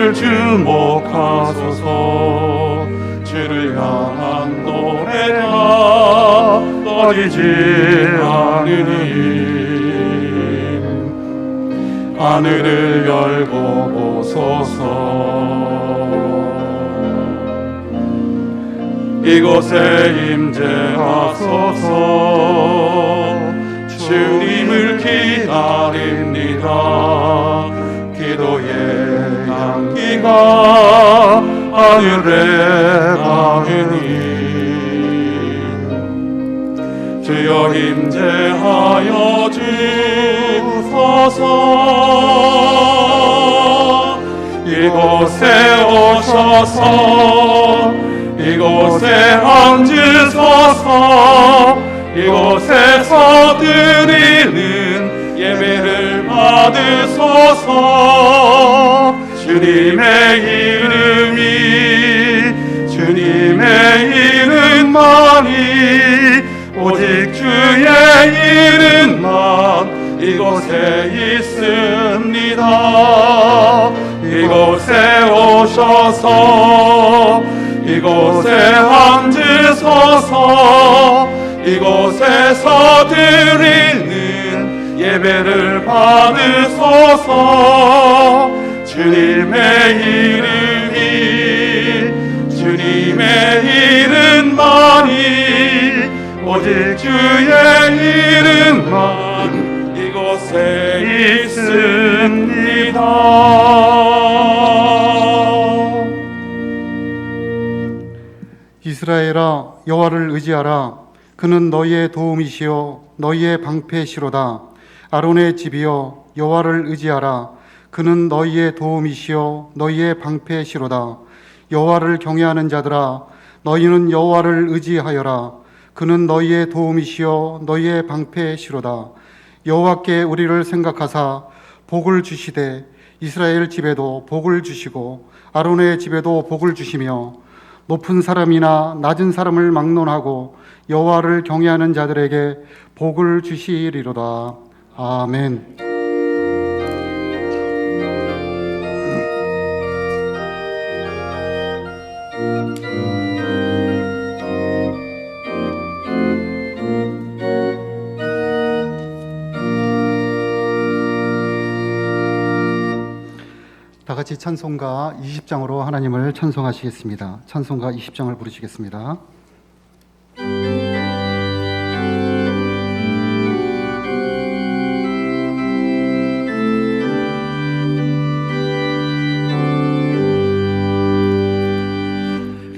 주를 주목하소서. 주를 향한 노래가 꺼지지 않으니 하늘을 열고 보소서. 이곳에 임재하소서. 주님을 기다립니다. 기도의 향기가 하늘에 닿으니 주여 임재하여 주소서. 이곳에 오셔서 이곳에 앉으소서. 이곳에서 드리는 예배를 받으소서. 주님의 이름만이 오직 주의 이름만 이곳에 있습니다. 이곳에 오셔서 이곳에 앉으소서. 이곳에서 드리는 예배를 받으소서. 주님의 이름만이 오직 주의 이름만 이곳에 있습니다. 이스라엘아, 여호와를 의지하라. 그는 너희의 도움이시요 너희의 방패시로다. 아론의 집이여, 여호와를 의지하라. 그는 너희의 도움이시요 너희의 방패시로다. 여호와를 경외하는 자들아, 너희는 여호와를 의지하여라. 그는 너희의 도움이시요 너희의 방패시로다. 여호와께 우리를 생각하사 복을 주시되 이스라엘 집에도 복을 주시고 아론의 집에도 복을 주시며 높은 사람이나 낮은 사람을 막론하고 여호와를 경외하는 자들에게 복을 주시리로다. 아멘. 다 같이 찬송가 20장으로 하나님을 찬송하시겠습니다. 찬송가 20장을 부르시겠습니다.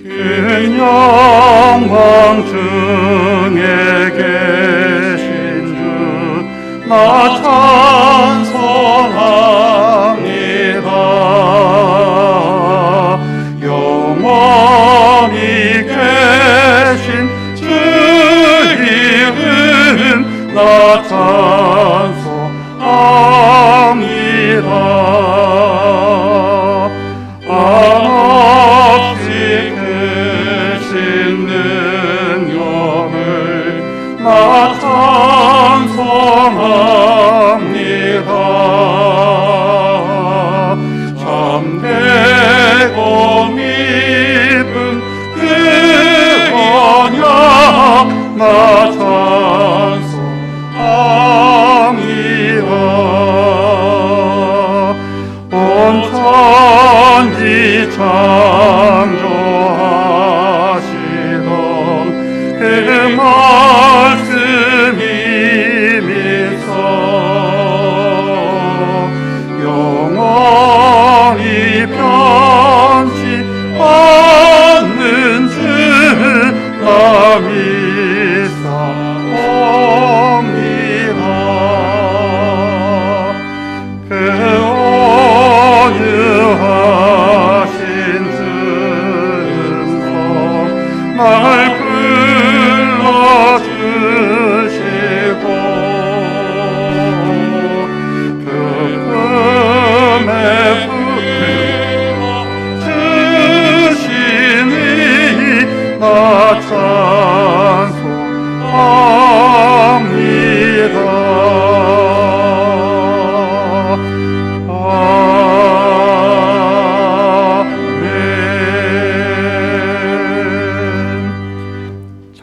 그 영광 중에 계신 주 나 찬송합니다. 영원히 계신 주 이름 나 찬송합니다. 한없이 크신 능력을 나 찬송합니다. 참되고 믿음 그 언약 나 찬송합니다. 온 천지 창조하시던 그 말씀이 미소 영원히 변치 않는 주 나 믿사옵니다. 그 온유하신 증거 날 불러주시고 그 품에 주시니 나 찬송합니다.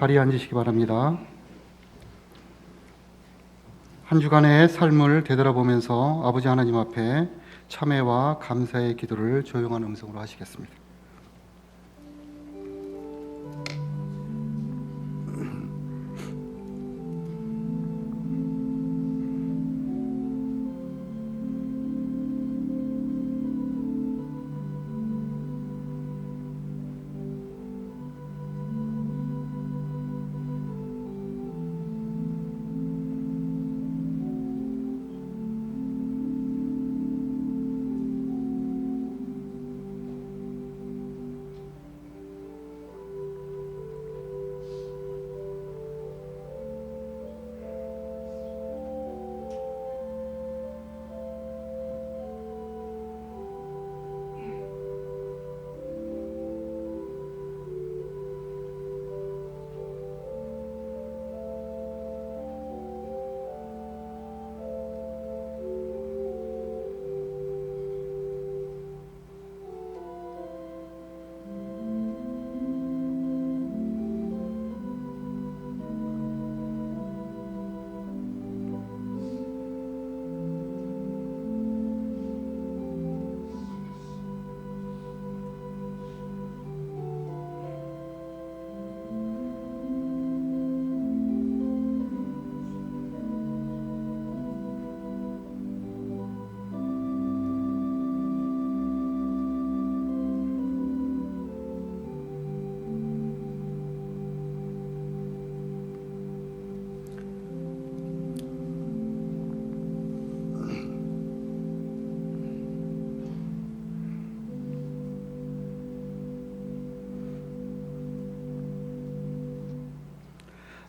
자리에 앉으시기 바랍니다. 한 주간의 삶을 되돌아보면서 아버지 하나님 앞에 참회와 감사의 기도를 조용한 음성으로 하시겠습니다.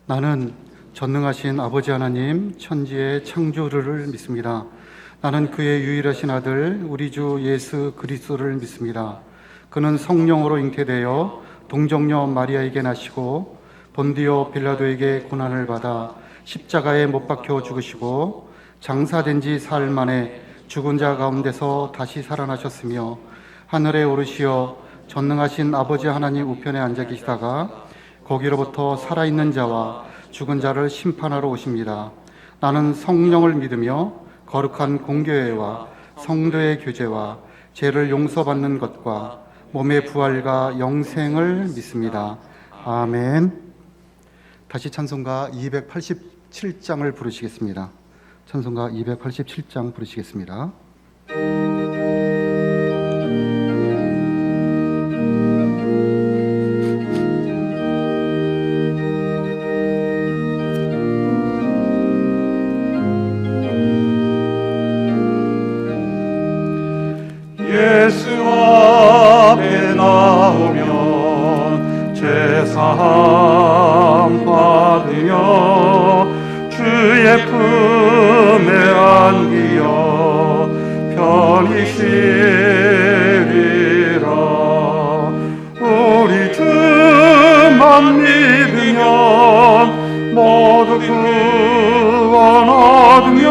나는 전능하신 아버지 하나님 천지의 창조주를 믿습니다. 나는 그의 유일하신 아들 우리 주 예수 그리스도를 믿습니다. 그는 성령으로 잉태되어 동정녀 마리아에게 나시고 본디오 빌라도에게 고난을 받아 십자가에 못 박혀 죽으시고 장사된 지 사흘 만에 죽은 자 가운데서 다시 살아나셨으며 하늘에 오르시어 전능하신 아버지 하나님 우편에 앉아 계시다가 거기로부터 살아있는 자와 죽은 자를 심판하러 오십니다. 나는 성령을 믿으며 거룩한 공교회와 성도의 교제와 죄를 용서받는 것과 몸의 부활과 영생을 믿습니다. 아멘. 다시 찬송가 287장을 부르시겠습니다. 찬송가 287장 부르시겠습니다. 예수 앞에 나오면 제사함 받으며 주의 품에 안기어 편히 쉬리라. 우리 주만 믿으면 모두 구원 얻으며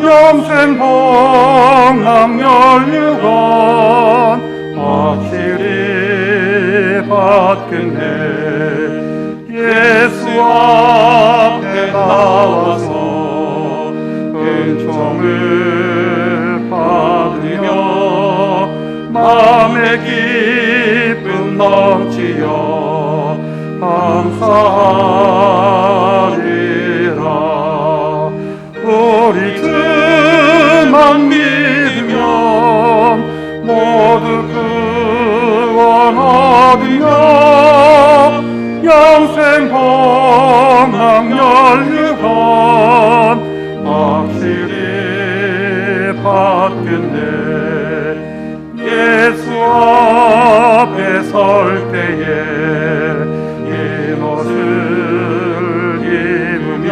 영생 복남 멸류관 확실히 받겠네. 예수 앞에 나와서 은총을 받으며 마음의 기쁨 넘치어 감사하리라. 우리 주만 믿으면 모두 구원 얻으며 영생 복남 멸류관 확실히 받겠네. 예수 앞에 설 때에 이 옷을 입으며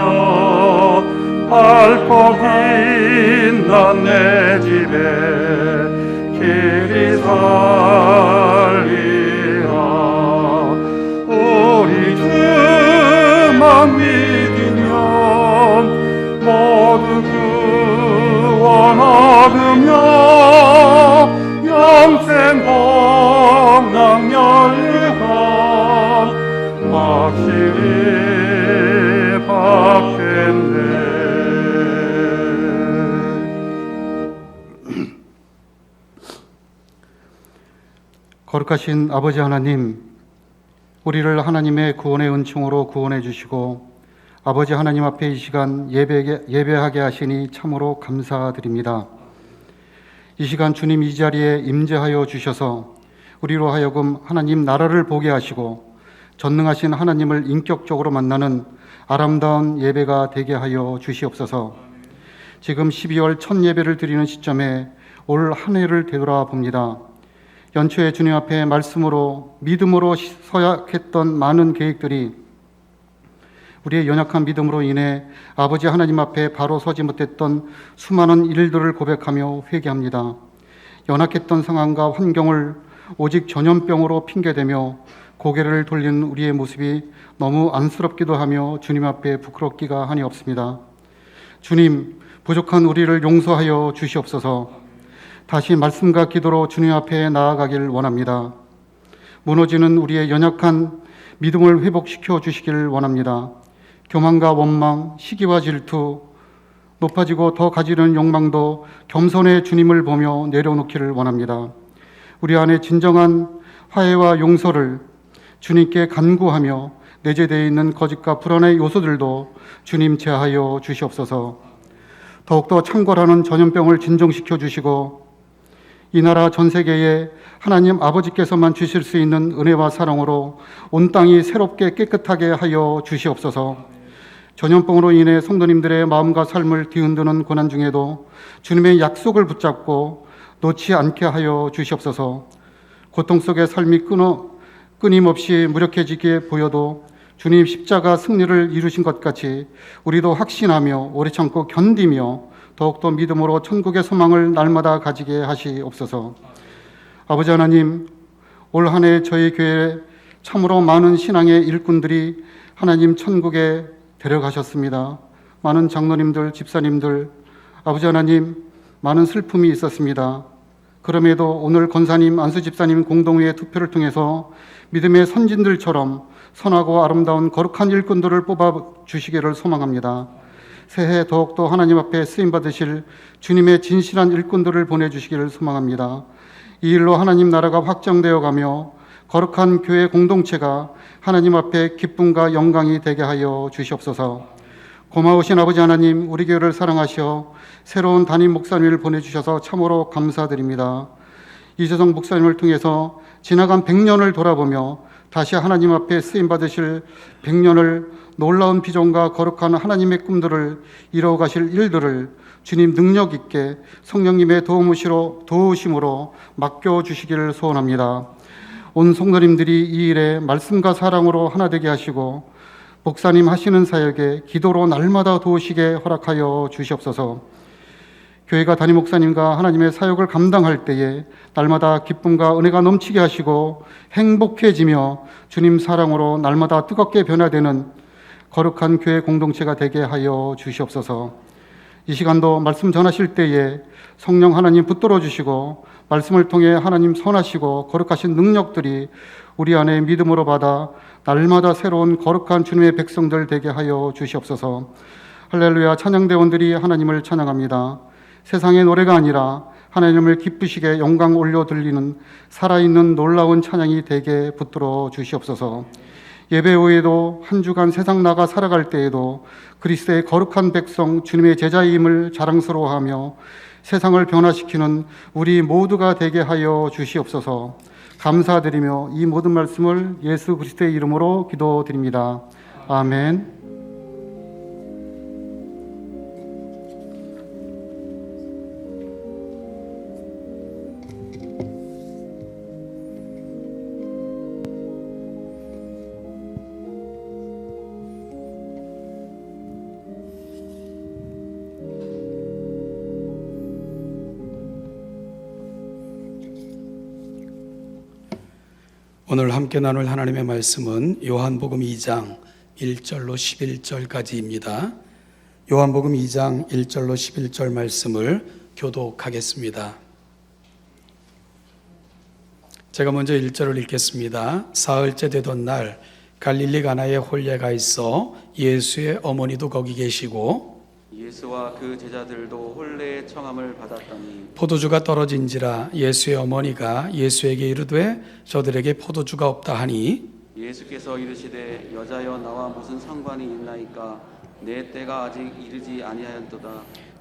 밝고 빛난 내 집에 길이 살리라. 우리 주만 믿으면 모두 구원 얻으며 영생 복남 멸류관 거룩하신 아버지 하나님, 우리를 하나님의 구원의 은총으로 구원해 주시고 아버지 하나님 앞에 이 시간 예배하게 하시니 참으로 감사드립니다. 이 시간 주님 이 자리에 임재하여 주셔서 우리로 하여금 하나님 나라를 보게 하시고 전능하신 하나님을 인격적으로 만나는 아름다운 예배가 되게 하여 주시옵소서. 지금 12월 첫 예배를 드리는 시점에 올 한 해를 되돌아봅니다. 연초에 주님 앞에 말씀으로 믿음으로 서약했던 많은 계획들이 우리의 연약한 믿음으로 인해 아버지 하나님 앞에 바로 서지 못했던 수많은 일들을 고백하며 회개합니다. 연약했던 상황과 환경을 오직 전염병으로 핑계대며 고개를 돌리는 우리의 모습이 너무 안쓰럽기도 하며 주님 앞에 부끄럽기가 한이 없습니다. 주님, 부족한 우리를 용서하여 주시옵소서. 다시 말씀과 기도로 주님 앞에 나아가길 원합니다. 무너지는 우리의 연약한 믿음을 회복시켜 주시길 원합니다. 교만과 원망, 시기와 질투, 높아지고 더 가지는 욕망도 겸손의 주님을 보며 내려놓기를 원합니다. 우리 안에 진정한 화해와 용서를 주님께 간구하며 내재되어 있는 거짓과 불안의 요소들도 주님 제하여 주시옵소서. 더욱더 창궐하는 전염병을 진정시켜 주시고 이 나라 전 세계에 하나님 아버지께서만 주실 수 있는 은혜와 사랑으로 온 땅이 새롭게 깨끗하게 하여 주시옵소서. 전염병으로 인해 성도님들의 마음과 삶을 뒤흔드는 고난 중에도 주님의 약속을 붙잡고 놓지 않게 하여 주시옵소서. 고통 속의 삶이 끊임없이 무력해지게 보여도 주님 십자가 승리를 이루신 것 같이 우리도 확신하며 오래 참고 견디며 더욱더 믿음으로 천국의 소망을 날마다 가지게 하시옵소서. 아버지 하나님, 올 한 해 저희 교회에 참으로 많은 신앙의 일꾼들이 하나님 천국에 데려가셨습니다. 많은 장로님들, 집사님들, 아버지 하나님, 많은 슬픔이 있었습니다. 그럼에도 오늘 권사님, 안수 집사님 공동회의 투표를 통해서 믿음의 선진들처럼 선하고 아름다운 거룩한 일꾼들을 뽑아주시기를 소망합니다. 새해 더욱더 하나님 앞에 쓰임받으실 주님의 진실한 일꾼들을 보내주시기를 소망합니다. 이 일로 하나님 나라가 확장되어 가며 거룩한 교회 공동체가 하나님 앞에 기쁨과 영광이 되게 하여 주시옵소서. 고마우신 아버지 하나님, 우리 교회를 사랑하시어 새로운 담임 목사님을 보내주셔서 참으로 감사드립니다. 이재성 목사님을 통해서 지나간 100년을 돌아보며 다시 하나님 앞에 쓰임받으실 100년을 놀라운 비전과 거룩한 하나님의 꿈들을 이루어 가실 일들을 주님 능력 있게 성령님의 도우심으로 맡겨주시기를 소원합니다. 온 성도님들이 이 일에 말씀과 사랑으로 하나 되게 하시고 목사님 하시는 사역에 기도로 날마다 도우시게 허락하여 주시옵소서. 교회가 담임 목사님과 하나님의 사역을 감당할 때에 날마다 기쁨과 은혜가 넘치게 하시고 행복해지며 주님 사랑으로 날마다 뜨겁게 변화되는 거룩한 교회 공동체가 되게 하여 주시옵소서. 이 시간도 말씀 전하실 때에 성령 하나님 붙들어 주시고 말씀을 통해 하나님 선하시고 거룩하신 능력들이 우리 안에 믿음으로 받아 날마다 새로운 거룩한 주님의 백성들 되게 하여 주시옵소서. 할렐루야. 찬양대원들이 하나님을 찬양합니다. 세상의 노래가 아니라 하나님을 기쁘시게 영광 올려 들리는 살아있는 놀라운 찬양이 되게 붙들어 주시옵소서. 예배 후에도 한 주간 세상 나가 살아갈 때에도 그리스도의 거룩한 백성 주님의 제자임을 자랑스러워하며 세상을 변화시키는 우리 모두가 되게 하여 주시옵소서. 감사드리며 이 모든 말씀을 예수 그리스도의 이름으로 기도드립니다. 아멘. 오늘 함께 나눌 하나님의 말씀은 요한복음 2장 1절로 11절까지입니다. 요한복음 2장 1절로 11절 말씀을 교독하겠습니다. 제가 먼저 1절을 읽겠습니다. 사흘째 되던 날 갈릴리 가나에 혼례가 있어 예수의 어머니도 거기 계시고 예수와 그 제자들도 혼례의 청함을 받았더니 포도주가 떨어진지라 예수의 어머니가 예수에게 이르되 저들에게 포도주가 없다 하니 예수께서 이르시되 여자여 나와 무슨 상관이 있나이까 내 때가 아직 이르지 아니하였도다.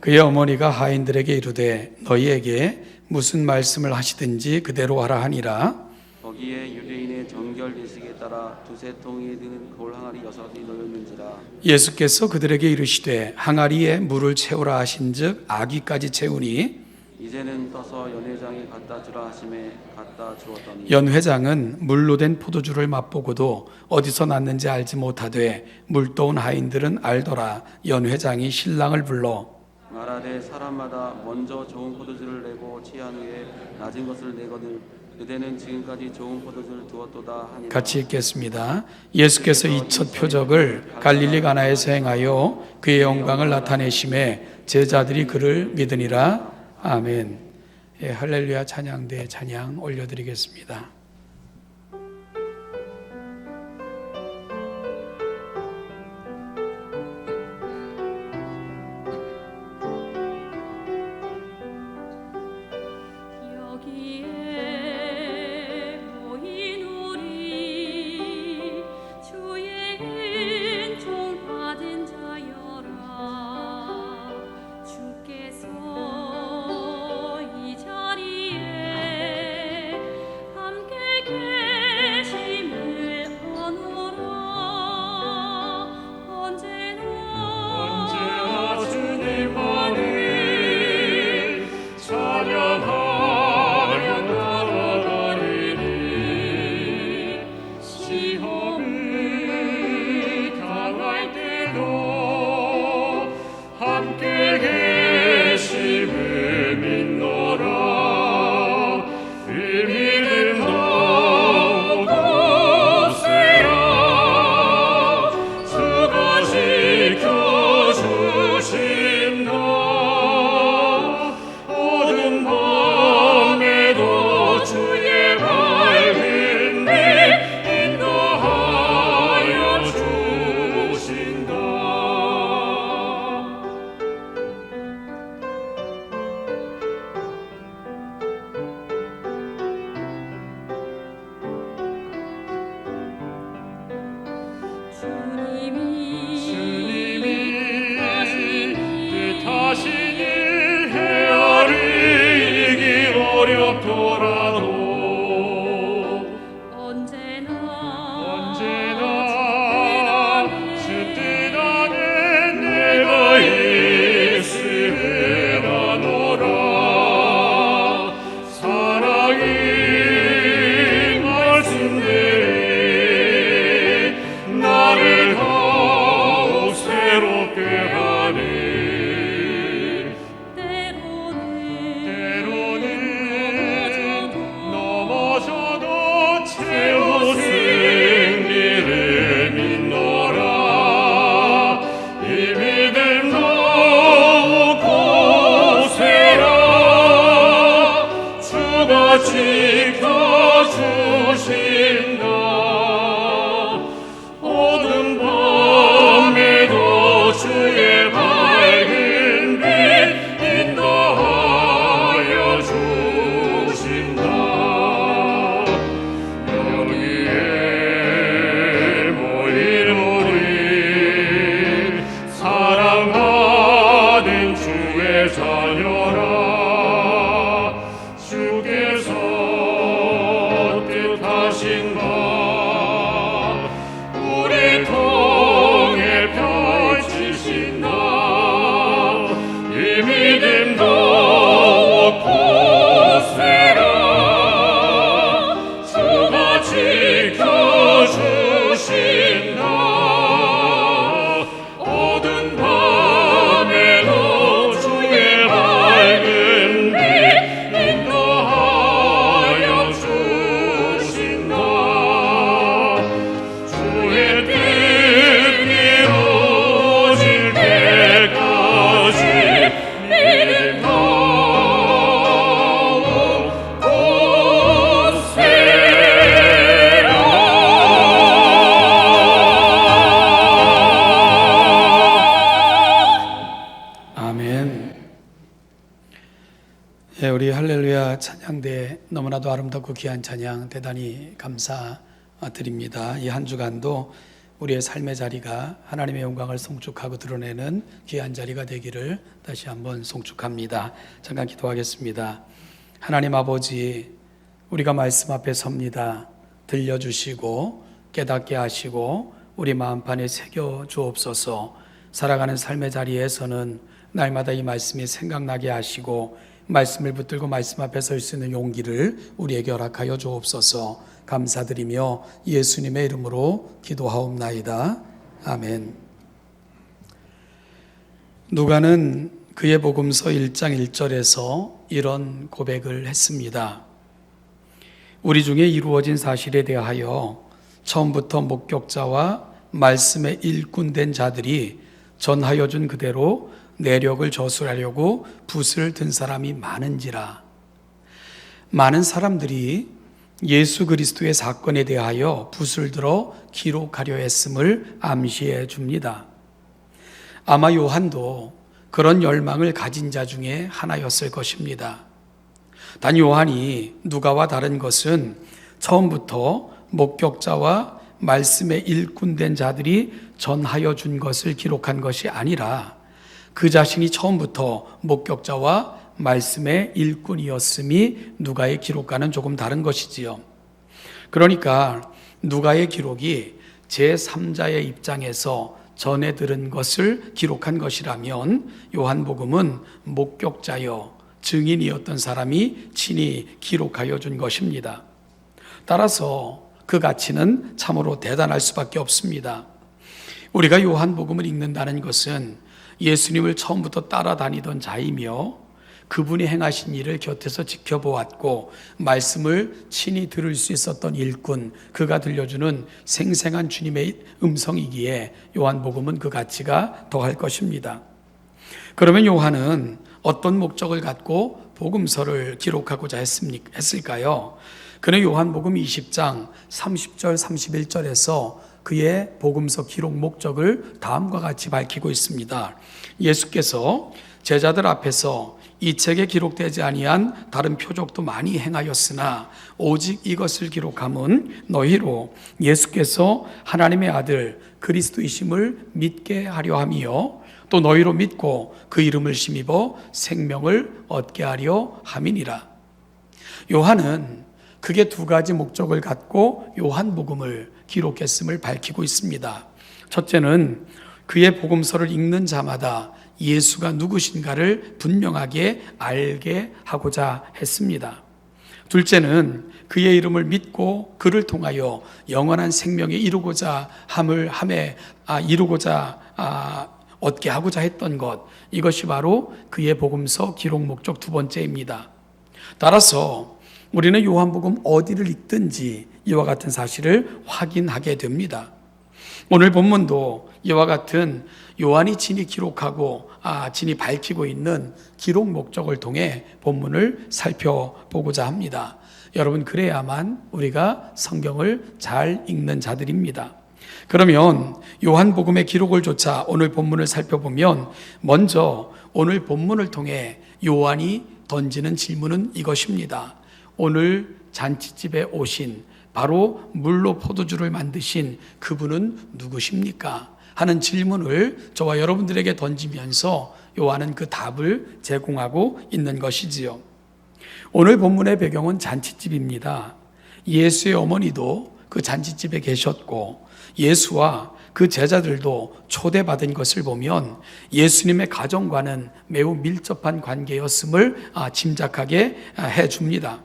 그의 어머니가 하인들에게 이르되 너희에게 무슨 말씀을 하시든지 그대로 하라 하니라. 거기에 유대인의 정결 예식에 따라 두세 통이 드는 돌 항아리 6이 놓였는지라. 예수께서 그들에게 이르시되 항아리에 물을 채우라 하신즉 아기까지 채우니 이제는 떠서 연회장에 갖다 주라 하심에 갖다 주었더니 연회장은 물로 된 포도주를 맛보고도 어디서 났는지 알지 못하되 물떠온 하인들은 알더라. 연회장이 신랑을 불러 말하되 사람마다 먼저 좋은 포도주를 내고 취한 후에 낮은 것을 내거늘 그대는 지금까지 좋은 포도주를 두었도다 하니라. 같이 읽겠습니다. 예수께서 이 첫 표적을 갈릴리 가나에서 행하여 그의 영광을 나타내심에 제자들이 그를 믿으니라. 아멘. 예, 할렐루야 찬양대 찬양 올려드리겠습니다. 여기에 모인 우리 주의 은총 받은 자여라. 주께서 이 자리에 함께 계심을 아노라. 언제나 주님만을 찬양하며 나아가리니 시험을 당할 때도 함께 계심을 믿노라. 이 믿음 더욱 굳세라. 주가 지켜주신다. 어두운 밤에도 주의 밝은 빛 인도하여 주신다. 주님이 뜻하신 일 헤아리기 어렵더라도 언제나 주 뜻 안에 내가 있음을 아노라. 사랑이 말씀들이 나를 더욱 새롭게 하니 때로는 넘어져도 최후 승리를 믿노라. 이 믿음 더욱 굳세라. 주가 지켜주신다. 어두운 밤에도 주의 밝은 빛 인도하여 주신다. 여기에 모인 우리 사랑받은 주의 자녀라. 주께서 뜻하신 바 우리 통해 펼치신다. 이 믿음 더욱 굳세라. 주가 지켜주신다. 어두운 밤에도 주의 밝은 빛 인도하여 주신다. 찬양대 너무나도 아름답고 귀한 찬양 대단히 감사드립니다. 이 한 주간도 우리의 삶의 자리가 하나님의 영광을 송축하고 드러내는 귀한 자리가 되기를 다시 한번 송축합니다. 잠깐 기도하겠습니다. 하나님 아버지, 우리가 말씀 앞에 섭니다. 들려주시고 깨닫게 하시고 우리 마음판에 새겨 주옵소서. 살아가는 삶의 자리에서는 날마다 이 말씀이 생각나게 하시고 말씀을 붙들고 말씀 앞에 설 수 있는 용기를 우리에게 허락하여 주옵소서. 감사드리며 예수님의 이름으로 기도하옵나이다. 아멘. 누가는 그의 복음서 1장 1절에서 이런 고백을 했습니다. 우리 중에 이루어진 사실에 대하여 처음부터 목격자와 말씀에 일꾼된 자들이 전하여 준 그대로 내력을 저술하려고 붓을 든 사람이 많은지라. 많은 사람들이 예수 그리스도의 사건에 대하여 붓을 들어 기록하려 했음을 암시해 줍니다. 아마 요한도 그런 열망을 가진 자 중에 하나였을 것입니다. 단 요한이 누가와 다른 것은 처음부터 목격자와 말씀에 일꾼된 자들이 전하여 준 것을 기록한 것이 아니라 그 자신이 처음부터 목격자와 말씀의 일꾼이었음이 누가의 기록과는 조금 다른 것이지요. 그러니까 누가의 기록이 제3자의 입장에서 전해 들은 것을 기록한 것이라면 요한복음은 목격자여 증인이었던 사람이 친히 기록하여 준 것입니다. 따라서 그 가치는 참으로 대단할 수밖에 없습니다. 우리가 요한복음을 읽는다는 것은 예수님을 처음부터 따라다니던 자이며 그분이 행하신 일을 곁에서 지켜보았고 말씀을 친히 들을 수 있었던 일꾼, 그가 들려주는 생생한 주님의 음성이기에 요한복음은 그 가치가 더할 것입니다. 그러면 요한은 어떤 목적을 갖고 복음서를 기록하고자 했을까요? 그는 요한복음 20장 30절 31절에서 그의 복음서 기록 목적을 다음과 같이 밝히고 있습니다. 예수께서 제자들 앞에서 이 책에 기록되지 아니한 다른 표적도 많이 행하였으나 오직 이것을 기록함은 너희로 예수께서 하나님의 아들 그리스도이심을 믿게 하려 함이요 또 너희로 믿고 그 이름을 힘입어 생명을 얻게 하려 함이니라. 요한은 크게 두 가지 목적을 갖고 요한복음을 기록했음을 밝히고 있습니다. 첫째는 그의 복음서를 읽는 자마다 예수가 누구신가를 분명하게 알게 하고자 했습니다. 둘째는 그의 이름을 믿고 그를 통하여 영원한 생명에 이루고자 얻게 하고자 했던 것, 이것이 바로 그의 복음서 기록 목적 두 번째입니다. 따라서 우리는 요한복음 어디를 읽든지 이와 같은 사실을 확인하게 됩니다. 오늘 본문도 이와 같은 요한이 친히 기록하고 친히 밝히고 있는 기록 목적을 통해 본문을 살펴보고자 합니다. 여러분, 그래야만 우리가 성경을 잘 읽는 자들입니다. 그러면 요한복음의 기록을 조차 오늘 본문을 살펴보면 먼저 오늘 본문을 통해 요한이 던지는 질문은 이것입니다. 오늘 잔치집에 오신 바로 물로 포도주를 만드신 그분은 누구십니까? 하는 질문을 저와 여러분들에게 던지면서 요한은 그 답을 제공하고 있는 것이지요. 오늘 본문의 배경은 잔치집입니다. 예수의 어머니도 그 잔치집에 계셨고 예수와 그 제자들도 초대받은 것을 보면 예수님의 가정과는 매우 밀접한 관계였음을 짐작하게 해줍니다.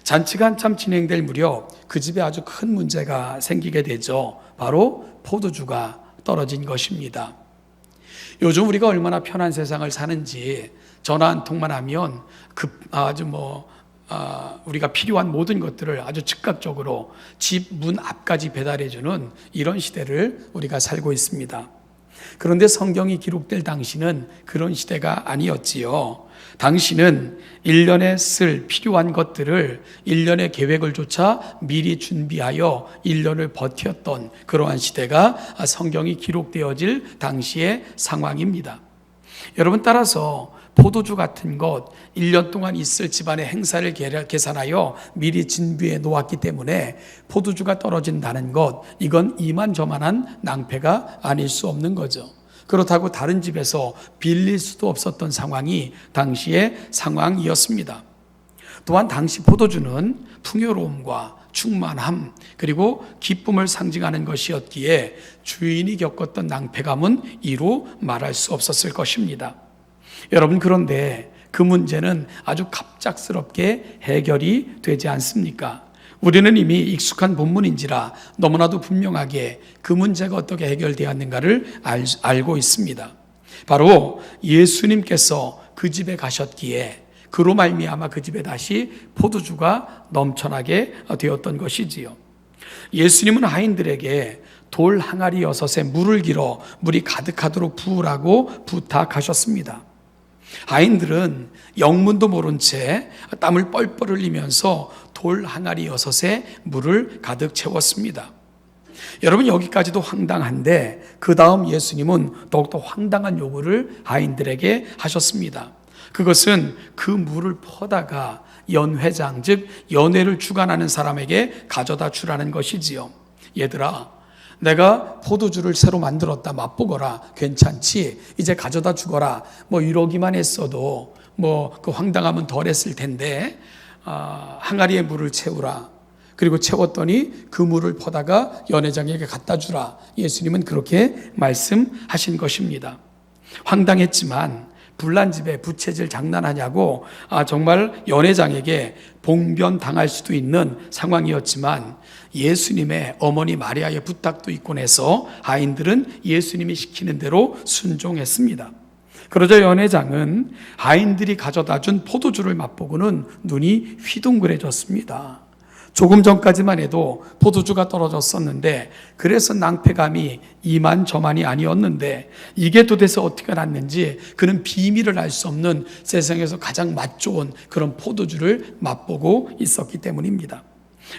잔치가 한참 진행될 무렵 그 집에 아주 큰 문제가 생기게 되죠. 바로 포도주가 떨어진 것입니다. 요즘 우리가 얼마나 편한 세상을 사는지 전화 한 통만 하면 우리가 필요한 모든 것들을 아주 즉각적으로 집 문 앞까지 배달해주는 이런 시대를 우리가 살고 있습니다. 그런데 성경이 기록될 당시는 그런 시대가 아니었지요. 당시는 1년에 쓸 필요한 것들을 1년의 계획을 조차 미리 준비하여 1년을 버텼던 그러한 시대가 성경이 기록되어질 당시의 상황입니다. 여러분, 따라서 포도주 같은 것 1년 동안 있을 집안의 행사를 계산하여 미리 진비해 놓았기 때문에 포도주가 떨어진다는 것, 이건 이만저만한 낭패가 아닐 수 없는 거죠. 그렇다고 다른 집에서 빌릴 수도 없었던 상황이 당시의 상황이었습니다. 또한 당시 포도주는 풍요로움과 충만함 그리고 기쁨을 상징하는 것이었기에 주인이 겪었던 낭패감은 이루 말할 수 없었을 것입니다. 여러분, 그런데 그 문제는 아주 갑작스럽게 해결이 되지 않습니까? 우리는 이미 익숙한 본문인지라 너무나도 분명하게 그 문제가 어떻게 해결되었는가를 알고 있습니다. 바로 예수님께서 그 집에 가셨기에 그로 말미암아 그 집에 다시 포도주가 넘쳐나게 되었던 것이지요. 예수님은 하인들에게 돌 항아리 6에 물을 길어 물이 가득하도록 부으라고 부탁하셨습니다. 하인들은 영문도 모른 채 땀을 뻘뻘 흘리면서 돌 항아리 6에 물을 가득 채웠습니다. 여러분, 여기까지도 황당한데 그 다음 예수님은 더욱더 황당한 요구를 하인들에게 하셨습니다. 그것은 그 물을 퍼다가 연회장, 즉 연회를 주관하는 사람에게 가져다 주라는 것이지요. 얘들아, 내가 포도주를 새로 만들었다, 맛보거라. 괜찮지? 이제 가져다 주거라. 이러기만 했어도 그 황당함은 덜했을 텐데 항아리에 물을 채우라. 그리고 채웠더니 그 물을 퍼다가 연회장에게 갖다 주라. 예수님은 그렇게 말씀하신 것입니다. 황당했지만 불난 집에 부채질 장난하냐고 정말 연회장에게 봉변 당할 수도 있는 상황이었지만 예수님의 어머니 마리아의 부탁도 있곤 해서 하인들은 예수님이 시키는 대로 순종했습니다. 그러자 연회장은 하인들이 가져다 준 포도주를 맛보고는 눈이 휘둥그레졌습니다. 조금 전까지만 해도 포도주가 떨어졌었는데 그래서 낭패감이 이만저만이 아니었는데 이게 도대체 어떻게 났는지 그는 비밀을 알 수 없는 세상에서 가장 맛 좋은 그런 포도주를 맛보고 있었기 때문입니다.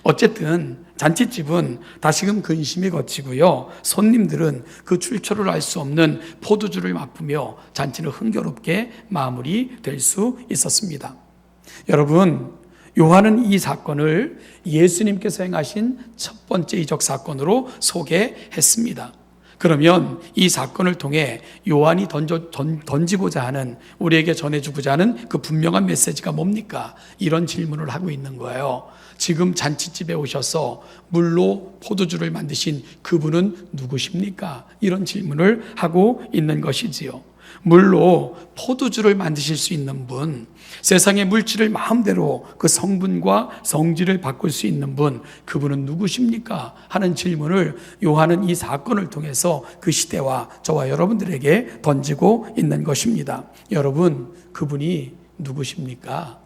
어쨌든 잔치집은 다시금 근심이 거치고요, 손님들은 그 출처를 알 수 없는 포도주를 맛보며 잔치는 흥겨롭게 마무리될 수 있었습니다. 여러분, 요한은 이 사건을 예수님께서 행하신 첫 번째 이적 사건으로 소개했습니다. 그러면 이 사건을 통해 요한이 던지고자 하는, 우리에게 전해주고자 하는 그 분명한 메시지가 뭡니까? 이런 질문을 하고 있는 거예요. 지금 잔치집에 오셔서 물로 포도주를 만드신 그분은 누구십니까? 이런 질문을 하고 있는 것이지요. 물로 포도주를 만드실 수 있는 분, 세상의 물질을 마음대로 그 성분과 성질을 바꿀 수 있는 분, 그분은 누구십니까? 하는 질문을 요한은 이 사건을 통해서 그 시대와 저와 여러분들에게 던지고 있는 것입니다. 여러분, 그분이 누구십니까?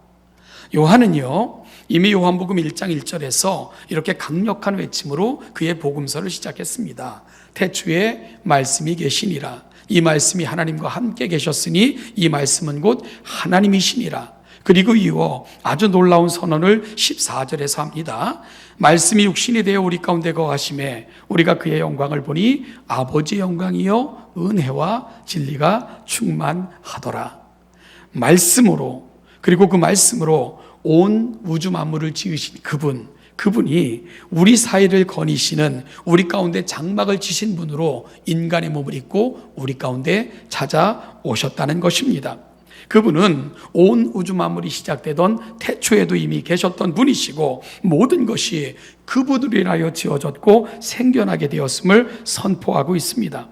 요한은요, 이미 요한복음 1장 1절에서 이렇게 강력한 외침으로 그의 복음서를 시작했습니다. 태초에 말씀이 계시니라. 이 말씀이 하나님과 함께 계셨으니 이 말씀은 곧 하나님이시니라. 그리고 이어 아주 놀라운 선언을 14절에서 합니다. 말씀이 육신이 되어 우리 가운데 거하심에 우리가 그의 영광을 보니 아버지의 영광이요 은혜와 진리가 충만하더라. 말씀으로, 그리고 그 말씀으로 온 우주 만물을 지으신 그분이 우리 사이를 거니시는, 우리 가운데 장막을 치신 분으로 인간의 몸을 입고 우리 가운데 찾아오셨다는 것입니다. 그분은 온 우주 만물이 시작되던 태초에도 이미 계셨던 분이시고 모든 것이 그분을 인하여 지어졌고 생겨나게 되었음을 선포하고 있습니다.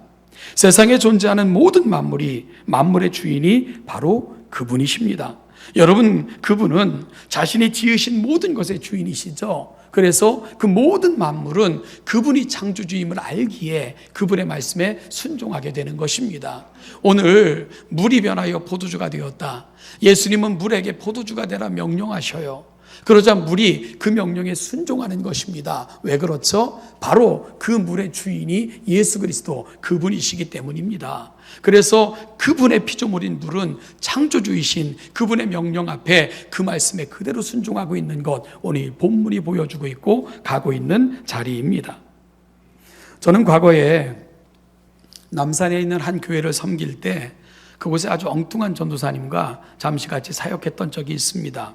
세상에 존재하는 모든 만물의 주인이 바로 그분이십니다. 여러분, 그분은 자신이 지으신 모든 것의 주인이시죠. 그래서 그 모든 만물은 그분이 창조주임을 알기에 그분의 말씀에 순종하게 되는 것입니다. 오늘 물이 변하여 포도주가 되었다. 예수님은 물에게 포도주가 되라 명령하셔요. 그러자 물이 그 명령에 순종하는 것입니다. 왜 그렇죠? 바로 그 물의 주인이 예수 그리스도, 그분이시기 때문입니다. 그래서 그분의 피조물인 물은 창조주이신 그분의 명령 앞에 그 말씀에 그대로 순종하고 있는 것, 오늘 본문이 보여주고 있고 가고 있는 자리입니다. 저는 과거에 남산에 있는 한 교회를 섬길 때 그곳에 아주 엉뚱한 전도사님과 잠시 같이 사역했던 적이 있습니다.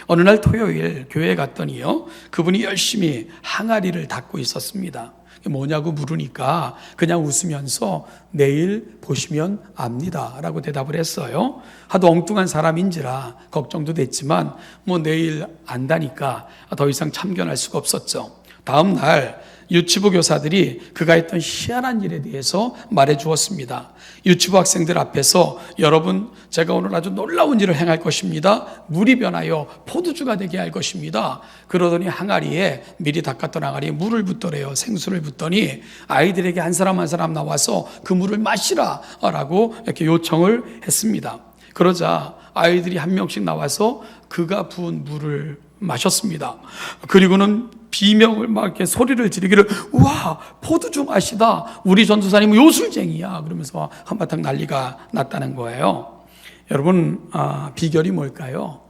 어느 날 토요일 교회에 갔더니요, 그분이 열심히 항아리를 닦고 있었습니다. 뭐냐고 물으니까 그냥 웃으면서 내일 보시면 압니다 라고 대답을 했어요. 하도 엉뚱한 사람인지라 걱정도 됐지만 내일 안다니까 더 이상 참견할 수가 없었죠. 다음 날 유치부 교사들이 그가 했던 희한한 일에 대해서 말해 주었습니다. 유치부 학생들 앞에서 여러분, 제가 오늘 아주 놀라운 일을 행할 것입니다. 물이 변하여 포도주가 되게 할 것입니다. 그러더니 항아리에, 미리 닦았던 항아리에 물을 붓더래요. 생수를 붓더니 아이들에게 한 사람 한 사람 나와서 그 물을 마시라 라고 이렇게 요청을 했습니다. 그러자 아이들이 한 명씩 나와서 그가 부은 물을 마셨습니다. 그리고는 비명을 막 이렇게 소리를 지르기를, 우와, 포도주 맛이다. 우리 전도사님은 요술쟁이야. 그러면서 한바탕 난리가 났다는 거예요. 여러분, 비결이 뭘까요?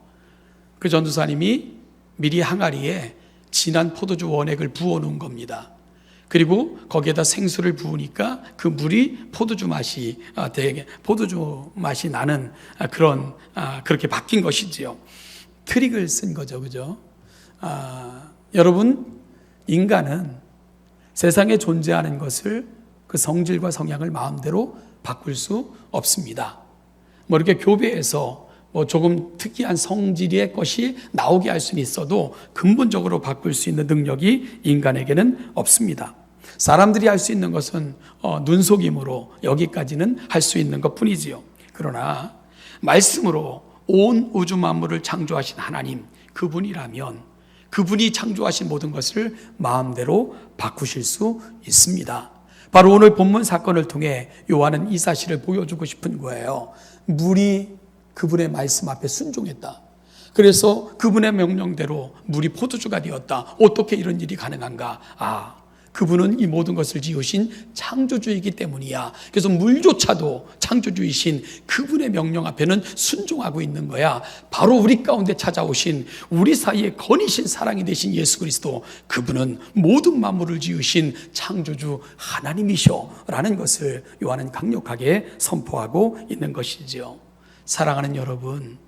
그 전도사님이 미리 항아리에 진한 포도주 원액을 부어 놓은 겁니다. 그리고 거기에다 생수를 부으니까 그 물이 포도주 맛이 나는 그렇게 바뀐 것이지요. 트릭을 쓴 거죠, 그죠? 여러분, 인간은 세상에 존재하는 것을 그 성질과 성향을 마음대로 바꿀 수 없습니다. 이렇게 교배에서 조금 특이한 성질의 것이 나오게 할 수는 있어도 근본적으로 바꿀 수 있는 능력이 인간에게는 없습니다. 사람들이 할 수 있는 것은 눈속임으로 여기까지는 할 수 있는 것 뿐이지요. 그러나 말씀으로 온 우주 만물을 창조하신 하나님, 그분이라면 그분이 창조하신 모든 것을 마음대로 바꾸실 수 있습니다. 바로 오늘 본문 사건을 통해 요한은 이 사실을 보여주고 싶은 거예요. 물이 그분의 말씀 앞에 순종했다. 그래서 그분의 명령대로 물이 포도주가 되었다. 어떻게 이런 일이 가능한가? 그분은 이 모든 것을 지으신 창조주이기 때문이야. 그래서 물조차도 창조주이신 그분의 명령 앞에는 순종하고 있는 거야. 바로 우리 가운데 찾아오신, 우리 사이에 건이신 사랑이 되신 예수 그리스도, 그분은 모든 만물을 지으신 창조주 하나님이셔 라는 것을 요한은 강력하게 선포하고 있는 것이지요. 사랑하는 여러분,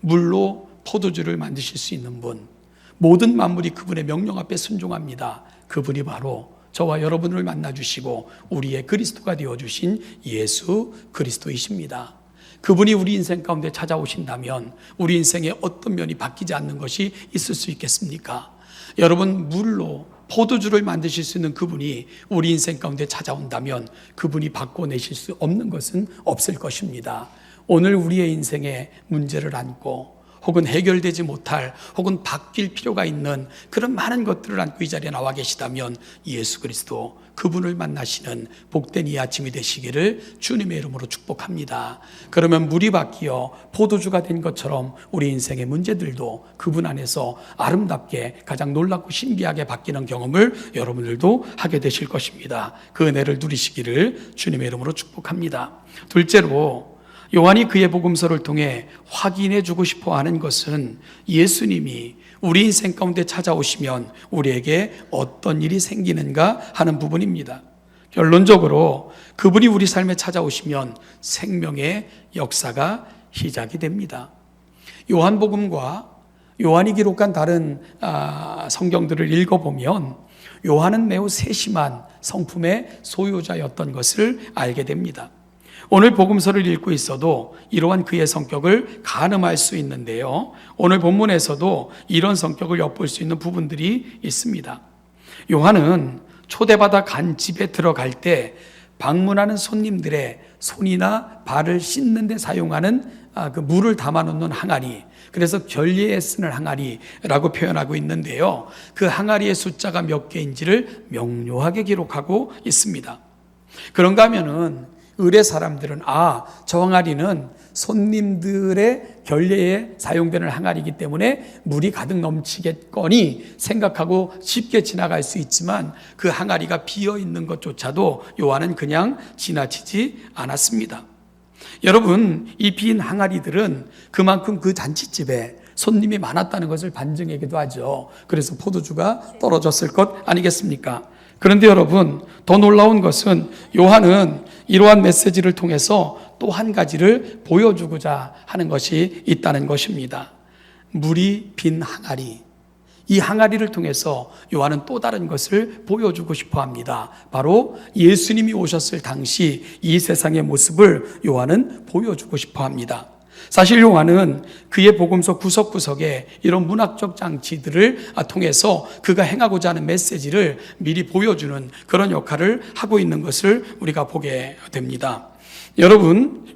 물로 포도주를 만드실 수 있는 분, 모든 만물이 그분의 명령 앞에 순종합니다. 그분이 바로 저와 여러분을 만나주시고 우리의 그리스도가 되어주신 예수 그리스도이십니다. 그분이 우리 인생 가운데 찾아오신다면 우리 인생의 어떤 면이 바뀌지 않는 것이 있을 수 있겠습니까? 여러분, 물로 포도주를 만드실 수 있는 그분이 우리 인생 가운데 찾아온다면 그분이 바꿔내실 수 없는 것은 없을 것입니다. 오늘 우리의 인생에 문제를 안고 혹은 해결되지 못할, 혹은 바뀔 필요가 있는 그런 많은 것들을 안고 이 자리에 나와 계시다면 예수 그리스도, 그분을 만나시는 복된 이 아침이 되시기를 주님의 이름으로 축복합니다. 그러면 물이 바뀌어 포도주가 된 것처럼 우리 인생의 문제들도 그분 안에서 아름답게, 가장 놀랍고 신비하게 바뀌는 경험을 여러분들도 하게 되실 것입니다. 그 은혜를 누리시기를 주님의 이름으로 축복합니다. 둘째로, 요한이 그의 복음서를 통해 확인해 주고 싶어 하는 것은 예수님이 우리 인생 가운데 찾아오시면 우리에게 어떤 일이 생기는가 하는 부분입니다. 결론적으로 그분이 우리 삶에 찾아오시면 생명의 역사가 시작이 됩니다. 요한복음과 요한이 기록한 다른 성경들을 읽어보면 요한은 매우 세심한 성품의 소유자였던 것을 알게 됩니다. 오늘 복음서를 읽고 있어도 이러한 그의 성격을 가늠할 수 있는데요, 오늘 본문에서도 이런 성격을 엿볼 수 있는 부분들이 있습니다. 요한은 초대받아 간 집에 들어갈 때 방문하는 손님들의 손이나 발을 씻는 데 사용하는 그 물을 담아놓는 항아리, 그래서 결례에 쓰는 항아리라고 표현하고 있는데요, 그 항아리의 숫자가 몇 개인지를 명료하게 기록하고 있습니다. 그런가 하면은 의례 사람들은 저 항아리는 손님들의 결례에 사용되는 항아리이기 때문에 물이 가득 넘치겠거니 생각하고 쉽게 지나갈 수 있지만 그 항아리가 비어있는 것조차도 요한은 그냥 지나치지 않았습니다. 여러분, 이 빈 항아리들은 그만큼 그 잔치집에 손님이 많았다는 것을 반증하기도 하죠. 그래서 포도주가 떨어졌을 것 아니겠습니까? 그런데 여러분, 더 놀라운 것은 요한은 이러한 메시지를 통해서 또 한 가지를 보여주고자 하는 것이 있다는 것입니다. 물이 빈 항아리. 이 항아리를 통해서 요한은 또 다른 것을 보여주고 싶어 합니다. 바로 예수님이 오셨을 당시 이 세상의 모습을 요한은 보여주고 싶어 합니다. 사실 요한은 그의 복음서 구석구석에 이런 문학적 장치들을 통해서 그가 행하고자 하는 메시지를 미리 보여주는 그런 역할을 하고 있는 것을 우리가 보게 됩니다. 여러분,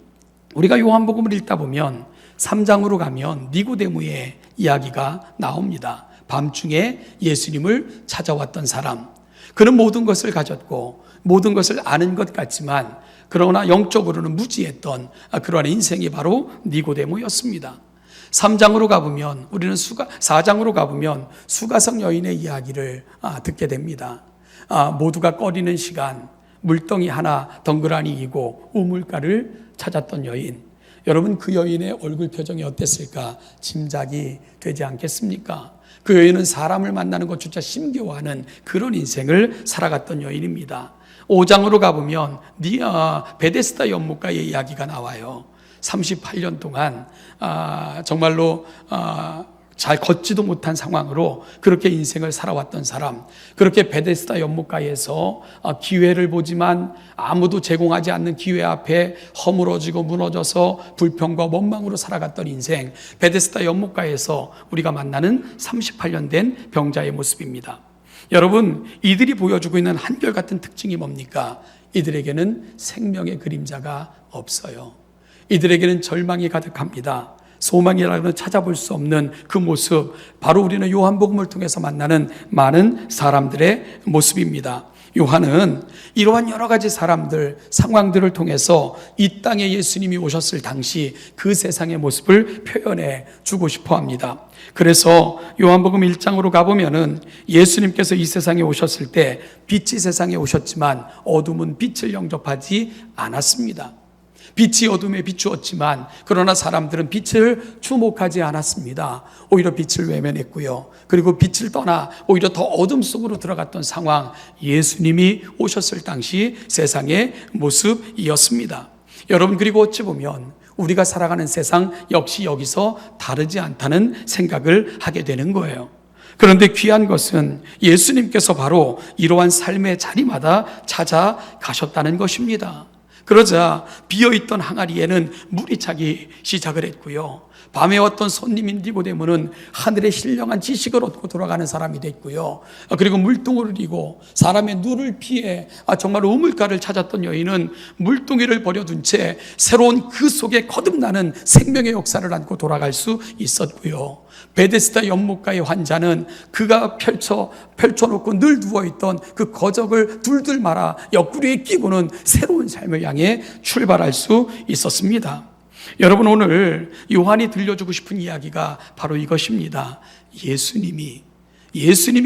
우리가 요한복음을 읽다 보면 3장으로 가면 니고데모의 이야기가 나옵니다. 밤중에 예수님을 찾아왔던 사람. 그는 모든 것을 가졌고 모든 것을 아는 것 같지만 그러나 영적으로는 무지했던 그러한 인생이 바로 니고데모였습니다. 3장으로 가보면 우리는 4장으로 가보면 수가성 여인의 이야기를 듣게 됩니다. 모두가 꺼리는 시간, 물덩이 하나 덩그라니 이고 우물가를 찾았던 여인. 여러분, 그 여인의 얼굴 표정이 어땠을까 짐작이 되지 않겠습니까? 그 여인은 사람을 만나는 것조차 힘겨워하는 그런 인생을 살아갔던 여인입니다. 5장으로 가보면 베데스다 연못가의 이야기가 나와요. 38년 동안 정말로 잘 걷지도 못한 상황으로 그렇게 인생을 살아왔던 사람, 그렇게 베데스다 연못가에서 기회를 보지만 아무도 제공하지 않는 기회 앞에 허물어지고 무너져서 불평과 원망으로 살아갔던 인생, 베데스다 연못가에서 우리가 만나는 38년 된 병자의 모습입니다. 여러분, 이들이 보여주고 있는 한결같은 특징이 뭡니까? 이들에게는 생명의 그림자가 없어요. 이들에게는 절망이 가득합니다. 소망이라고는 찾아볼 수 없는 그 모습, 바로 우리는 요한복음을 통해서 만나는 많은 사람들의 모습입니다. 요한은 이러한 여러 가지 사람들, 상황들을 통해서 이 땅에 예수님이 오셨을 당시 그 세상의 모습을 표현해 주고 싶어 합니다. 그래서 요한복음 1장으로 가보면은 예수님께서 이 세상에 오셨을 때 빛이 세상에 오셨지만 어둠은 빛을 영접하지 않았습니다. 빛이 어둠에 비추었지만 그러나 사람들은 빛을 주목하지 않았습니다. 오히려 빛을 외면했고요. 그리고 빛을 떠나 오히려 더 어둠 속으로 들어갔던 상황, 예수님이 오셨을 당시 세상의 모습이었습니다. 여러분, 그리고 어찌 보면 우리가 살아가는 세상 역시 여기서 다르지 않다는 생각을 하게 되는 거예요. 그런데 귀한 것은 예수님께서 바로 이러한 삶의 자리마다 찾아가셨다는 것입니다. 그러자 비어있던 항아리에는 물이 차기 시작을 했고요. 밤에 왔던 손님인 니고데모는 하늘의 신령한 지식을 얻고 돌아가는 사람이 됐고요. 그리고 물동을 이고 사람의 눈을 피해 정말 우물가를 찾았던 여인은 물동이를 버려둔 채 새로운 그 속에 거듭나는 생명의 역사를 안고 돌아갈 수 있었고요. 베데스다 연못가의 환자는 그가 펼쳐놓고 늘 누워있던 그 거적을 둘둘 말아 옆구리에 끼고는 새로운 삶을 향해 출발할 수 있었습니다. 여러분, 오늘 요한이 들려주고 싶은 이야기가 바로 이것입니다. 예수님이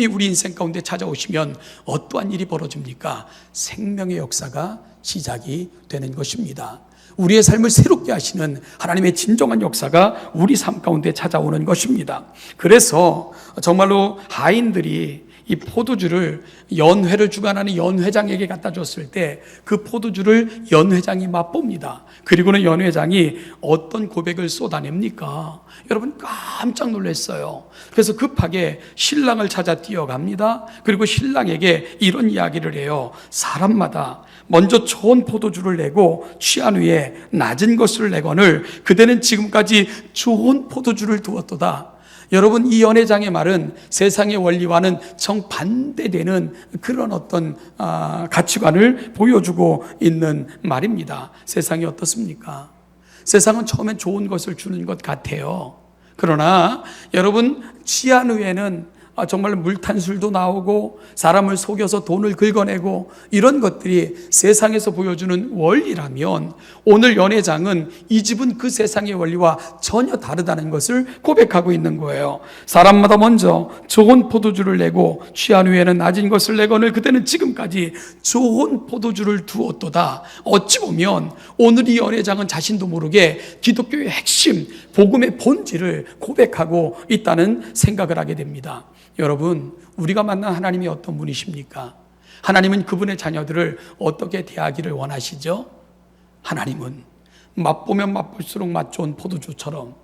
우리 인생 가운데 찾아오시면 어떠한 일이 벌어집니까? 생명의 역사가 시작이 되는 것입니다. 우리의 삶을 새롭게 하시는 하나님의 진정한 역사가 우리 삶 가운데 찾아오는 것입니다. 그래서 정말로 하인들이 이 포도주를 연회를 주관하는 연회장에게 갖다 줬을 때 그 포도주를 연회장이 맛봅니다. 그리고는 연회장이 어떤 고백을 쏟아냅니까? 여러분, 깜짝 놀랐어요. 그래서 급하게 신랑을 찾아 뛰어갑니다. 그리고 신랑에게 이런 이야기를 해요. 사람마다 먼저 좋은 포도주를 내고 취한 후에 낮은 것을 내거늘 그대는 지금까지 좋은 포도주를 두었도다. 여러분, 이 연회장의 말은 세상의 원리와는 정반대되는 그런 어떤 가치관을 보여주고 있는 말입니다. 세상이 어떻습니까? 세상은 처음엔 좋은 것을 주는 것 같아요. 그러나 여러분, 취한 후에는 정말 물탄술도 나오고 사람을 속여서 돈을 긁어내고 이런 것들이 세상에서 보여주는 원리라면 오늘 연회장은 이 집은 그 세상의 원리와 전혀 다르다는 것을 고백하고 있는 거예요. 사람마다 먼저 좋은 포도주를 내고 취한 후에는 낮은 것을 내거늘 그대는 지금까지 좋은 포도주를 두었도다. 어찌 보면 오늘 이 연회장은 자신도 모르게 기독교의 핵심, 복음의 본질을 고백하고 있다는 생각을 하게 됩니다. 여러분, 우리가 만난 하나님이 어떤 분이십니까? 하나님은 그분의 자녀들을 어떻게 대하기를 원하시죠? 하나님은 맛보면 맛볼수록 맛 좋은 포도주처럼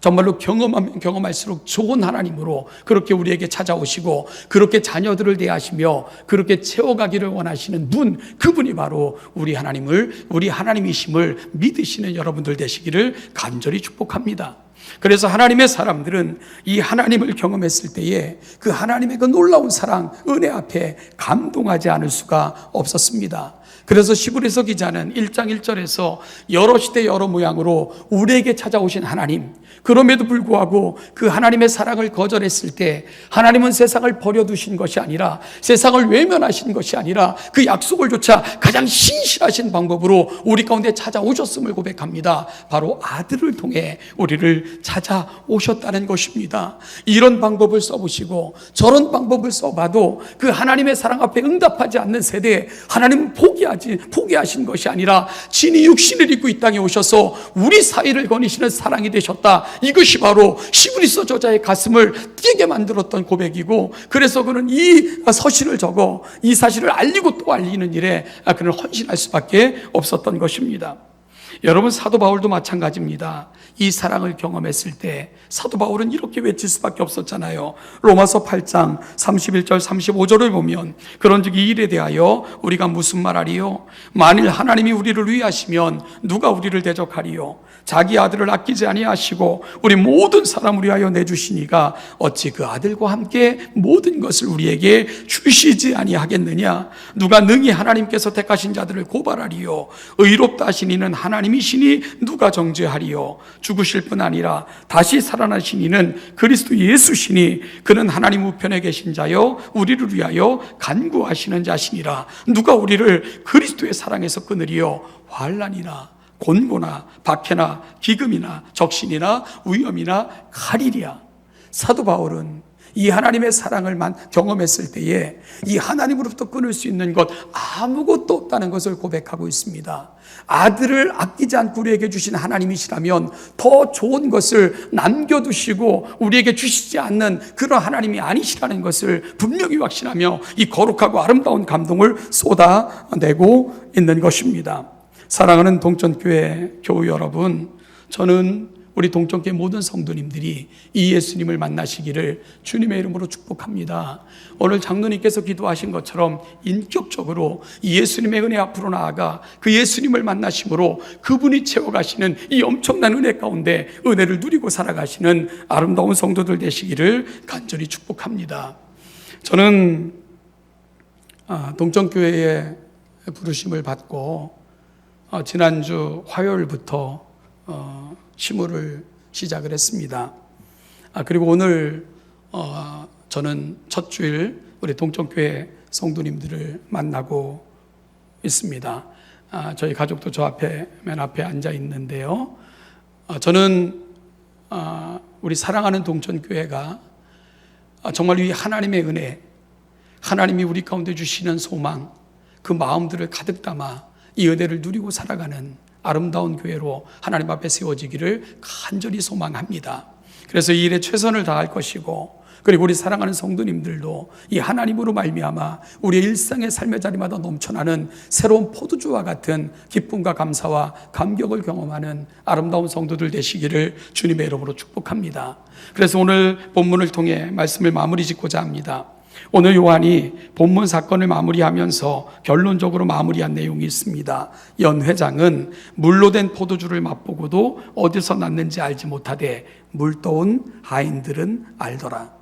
정말로 경험하면 경험할수록 좋은 하나님으로 그렇게 우리에게 찾아오시고 그렇게 자녀들을 대하시며 그렇게 채워가기를 원하시는 분, 그분이 바로 우리 하나님이심을 믿으시는 여러분들 되시기를 간절히 축복합니다. 그래서 하나님의 사람들은 이 하나님을 경험했을 때에 그 하나님의 그 놀라운 사랑, 은혜 앞에 감동하지 않을 수가 없었습니다. 그래서 시브리서 기자는 1장 1절에서 여러 시대 여러 모양으로 우리에게 찾아오신 하나님, 그럼에도 불구하고 그 하나님의 사랑을 거절했을 때 하나님은 세상을 버려두신 것이 아니라, 세상을 외면하신 것이 아니라 그 약속을 조차 가장 신실하신 방법으로 우리 가운데 찾아오셨음을 고백합니다. 바로 아들을 통해 우리를 찾아오셨다는 것입니다. 이런 방법을 써보시고 저런 방법을 써봐도 그 하나님의 사랑 앞에 응답하지 않는 세대에 하나님은 포기하신 것이 아니라 진이 육신을 입고 이 땅에 오셔서 우리 사이를 거니시는 사랑이 되셨다. 이것이 바로 시브리서 저자의 가슴을 뛰게 만들었던 고백이고, 그래서 그는 이 서신을 적어 이 사실을 알리고 또 알리는 일에 그는 헌신할 수밖에 없었던 것입니다. 여러분, 사도 바울도 마찬가지입니다. 이 사랑을 경험했을 때 사도 바울은 이렇게 외칠 수밖에 없었잖아요. 로마서 8장 31절 35절을 보면 그런즉 이 일에 대하여 우리가 무슨 말하리요? 만일 하나님이 우리를 위하시면 누가 우리를 대적하리요? 자기 아들을 아끼지 아니하시고 우리 모든 사람을 위하여 내주시니가 어찌 그 아들과 함께 모든 것을 우리에게 주시지 아니하겠느냐? 누가 능히 하나님께서 택하신 자들을 고발하리요? 의롭다 하신 이는 하나님이시니 누가 정죄하리요? 죽으실 뿐 아니라 다시 살아나신 이는 그리스도 예수시니 그는 하나님 우편에 계신 자여 우리를 위하여 간구하시는 자시니라. 누가 우리를 그리스도의 사랑에서 끊으리요? 환난이나 곤고나 박해나 기금이나 적신이나 위험이나 칼이랴. 사도 바울은 이 하나님의 사랑을 경험했을 때에 이 하나님으로부터 끊을 수 있는 것 아무것도 없다는 것을 고백하고 있습니다. 아들을 아끼지 않고 우리에게 주신 하나님이시라면 더 좋은 것을 남겨두시고 우리에게 주시지 않는 그런 하나님이 아니시라는 것을 분명히 확신하며 이 거룩하고 아름다운 감동을 쏟아내고 있는 것입니다. 사랑하는 동천교회 교우 여러분, 저는 우리 동천교회 모든 성도님들이 이 예수님을 만나시기를 주님의 이름으로 축복합니다. 오늘 장로님께서 기도하신 것처럼 인격적으로 이 예수님의 은혜 앞으로 나아가 그 예수님을 만나심으로 그분이 채워가시는 이 엄청난 은혜 가운데 은혜를 누리고 살아가시는 아름다운 성도들 되시기를 간절히 축복합니다. 저는 동천교회의 부르심을 받고 지난주 화요일부터 시무를 시작을 했습니다. 그리고 오늘 저는 첫 주일 우리 동천교회 성도님들을 만나고 있습니다. 저희 가족도 저 앞에 맨 앞에 앉아 있는데요. 저는 우리 사랑하는 동천교회가 정말 이 하나님의 은혜, 하나님이 우리 가운데 주시는 소망, 그 마음들을 가득 담아 이 은혜를 누리고 살아가는 아름다운 교회로 하나님 앞에 세워지기를 간절히 소망합니다. 그래서 이 일에 최선을 다할 것이고, 그리고 우리 사랑하는 성도님들도 이 하나님으로 말미암아 우리의 일상의 삶의 자리마다 넘쳐나는 새로운 포도주와 같은 기쁨과 감사와 감격을 경험하는 아름다운 성도들 되시기를 주님의 이름으로 축복합니다. 그래서 오늘 본문을 통해 말씀을 마무리 짓고자 합니다. 오늘 요한이 본문 사건을 마무리하면서 결론적으로 마무리한 내용이 있습니다. 연 회장은 물로 된 포도주를 맛보고도 어디서 났는지 알지 못하되 물떠온 하인들은 알더라.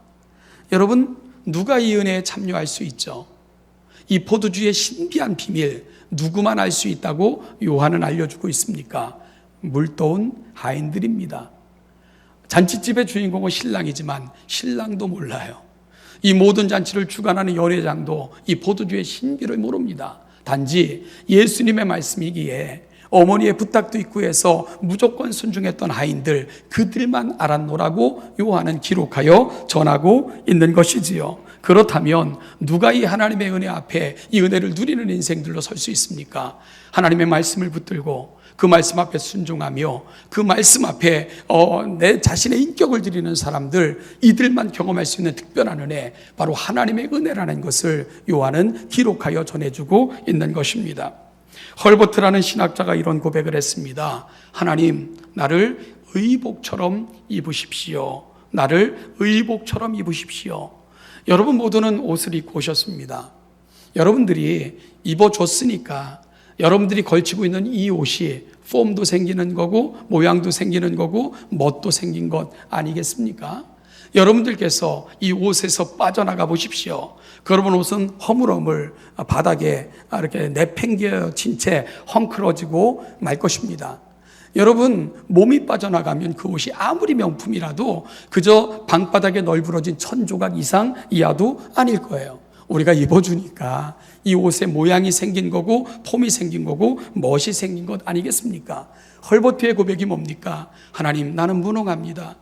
여러분, 누가 이 은혜에 참여할 수 있죠? 이 포도주의 신비한 비밀 누구만 알 수 있다고 요한은 알려주고 있습니까? 물떠온 하인들입니다. 잔치집의 주인공은 신랑이지만 신랑도 몰라요. 이 모든 잔치를 주관하는 연회장도 이 포도주의 신비를 모릅니다. 단지 예수님의 말씀이기에 어머니의 부탁도 있고 해서 무조건 순종했던 하인들, 그들만 알았노라고 요한은 기록하여 전하고 있는 것이지요. 그렇다면 누가 이 하나님의 은혜 앞에 이 은혜를 누리는 인생들로 설 수 있습니까? 하나님의 말씀을 붙들고 그 말씀 앞에 순종하며 그 말씀 앞에 내 자신의 인격을 드리는 사람들, 이들만 경험할 수 있는 특별한 은혜, 바로 하나님의 은혜라는 것을 요한은 기록하여 전해주고 있는 것입니다. 헐버트라는 신학자가 이런 고백을 했습니다. 하나님, 나를 의복처럼 입으십시오. 나를 의복처럼 입으십시오. 여러분 모두는 옷을 입고 오셨습니다. 여러분들이 입어줬으니까 여러분들이 걸치고 있는 이 옷이 폼도 생기는 거고 모양도 생기는 거고 멋도 생긴 것 아니겠습니까? 여러분들께서 이 옷에서 빠져나가 보십시오. 그러면 옷은 허물허물 바닥에 이렇게 내팽개친 채 헝클어지고 말 것입니다. 여러분, 몸이 빠져나가면 그 옷이 아무리 명품이라도 그저 방바닥에 널브러진 1000조각 이상 이하도 아닐 거예요. 우리가 입어주니까 이 옷의 모양이 생긴 거고 폼이 생긴 거고 멋이 생긴 것 아니겠습니까? 헐버트의 고백이 뭡니까? 하나님, 나는 무능합니다.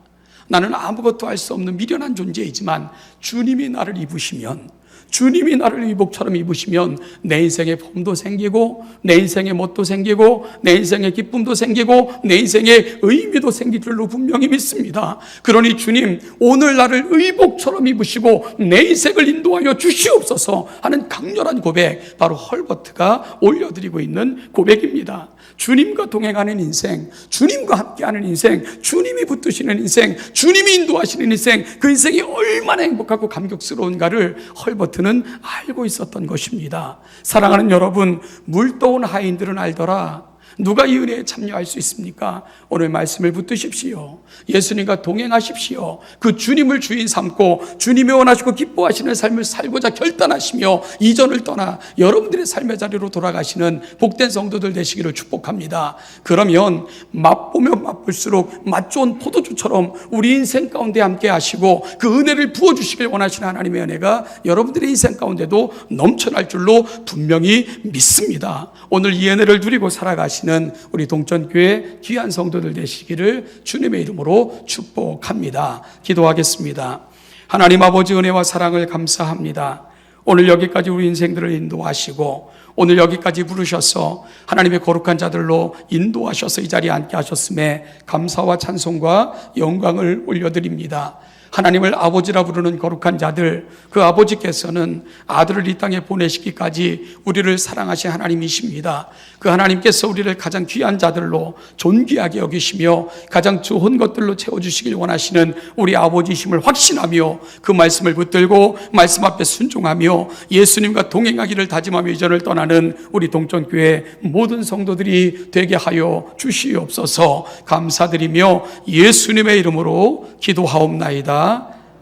나는 아무것도 할 수 없는 미련한 존재이지만 주님이 나를 입으시면, 주님이 나를 의복처럼 입으시면 내 인생의 폼도 생기고 내 인생의 멋도 생기고 내 인생의 기쁨도 생기고 내 인생의 의미도 생길 줄로 분명히 믿습니다. 그러니 주님, 오늘 나를 의복처럼 입으시고 내 인생을 인도하여 주시옵소서 하는 강렬한 고백, 바로 헐버트가 올려드리고 있는 고백입니다. 주님과 동행하는 인생, 주님과 함께하는 인생, 주님이 붙드시는 인생, 주님이 인도하시는 인생, 그 인생이 얼마나 행복하고 감격스러운가를 헐버트는 알고 있었던 것입니다. 사랑하는 여러분, 물떠온 하인들은 알더라. 누가 이 은혜에 참여할 수 있습니까? 오늘 말씀을 붙드십시오. 예수님과 동행하십시오. 그 주님을 주인 삼고 주님이 원하시고 기뻐하시는 삶을 살고자 결단하시며 이전을 떠나 여러분들의 삶의 자리로 돌아가시는 복된 성도들 되시기를 축복합니다. 그러면 맛보면 맛볼수록 맛 좋은 포도주처럼 우리 인생 가운데 함께 하시고 그 은혜를 부어주시길 원하시는 하나님의 은혜가 여러분들의 인생 가운데도 넘쳐날 줄로 분명히 믿습니다. 오늘 이 은혜를 누리고 살아가시는 우리 동천교회 귀한 성도들 되시기를 주님의 이름으로 축복합니다. 기도하겠습니다. 하나님 아버지, 은혜와 사랑을 감사합니다. 오늘 여기까지 우리 인생들을 인도하시고 오늘 여기까지 부르셔서 하나님의 거룩한 자들로 인도하셔서 이 자리에 앉게 하셨음에 감사와 찬송과 영광을 올려드립니다. 하나님을 아버지라 부르는 거룩한 자들, 그 아버지께서는 아들을 이 땅에 보내시기까지 우리를 사랑하신 하나님이십니다. 그 하나님께서 우리를 가장 귀한 자들로 존귀하게 여기시며 가장 좋은 것들로 채워주시길 원하시는 우리 아버지이심을 확신하며 그 말씀을 붙들고 말씀 앞에 순종하며 예수님과 동행하기를 다짐하며 이전을 떠나는 우리 동천교회 모든 성도들이 되게 하여 주시옵소서. 감사드리며 예수님의 이름으로 기도하옵나이다.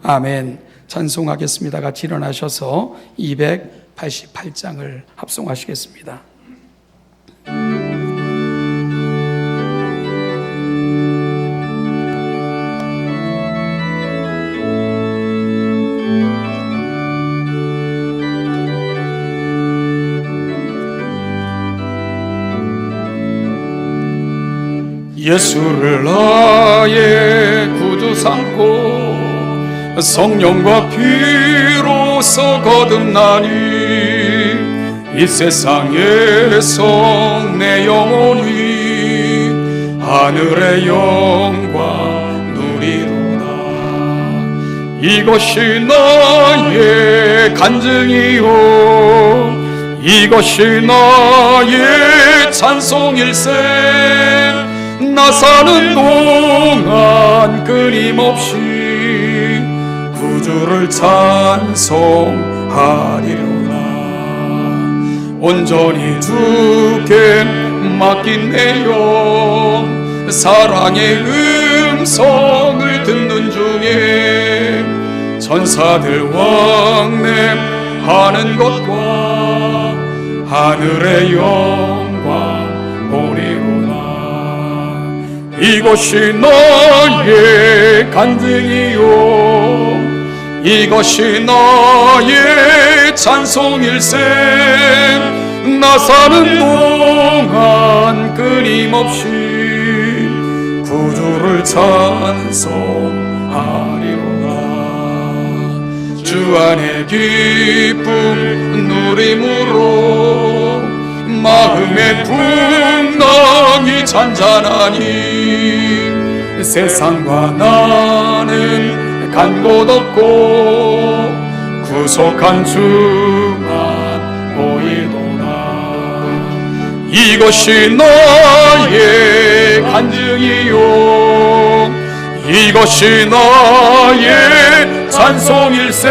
아멘. 찬송하겠습니다. 같이 일어나셔서 288장을 합송하시겠습니다. 예수를 나의 구주 삼고 성령과 피로써 거듭나니 이 세상에서 내 영혼이 하늘의 영광 누리로다. 이것이 나의 간증이요 이것이 나의 찬송일세. 나 사는 동안 끊임없이 구주를 찬송하리로다. 온전히 주께 맡긴 내 영 사랑의 음성을 듣는 중에 천사들 왕래하는 것과 하늘의 영광 보리로다. 이것이 나의 간증이요 이것이 나의 찬송일세. 나 사는 동안 끊임없이 구주를 찬송하리로다. 주 안의 기쁨 누림으로 마음의 풍랑이 잔잔하니 세상과 나는 간 곳 없고 구속한 주만 보이도다. 이것이 나의 간증이요 이것이 나의 찬송일생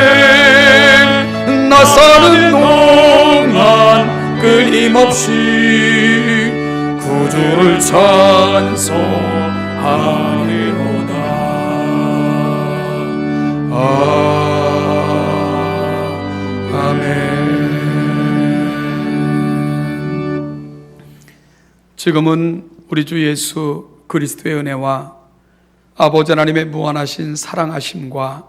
나 사는 동안 끊임없이 구주를 찬송하리로다. 아멘. 지금은 우리 주 예수 그리스도의 은혜와 아버지 하나님의 무한하신 사랑하심과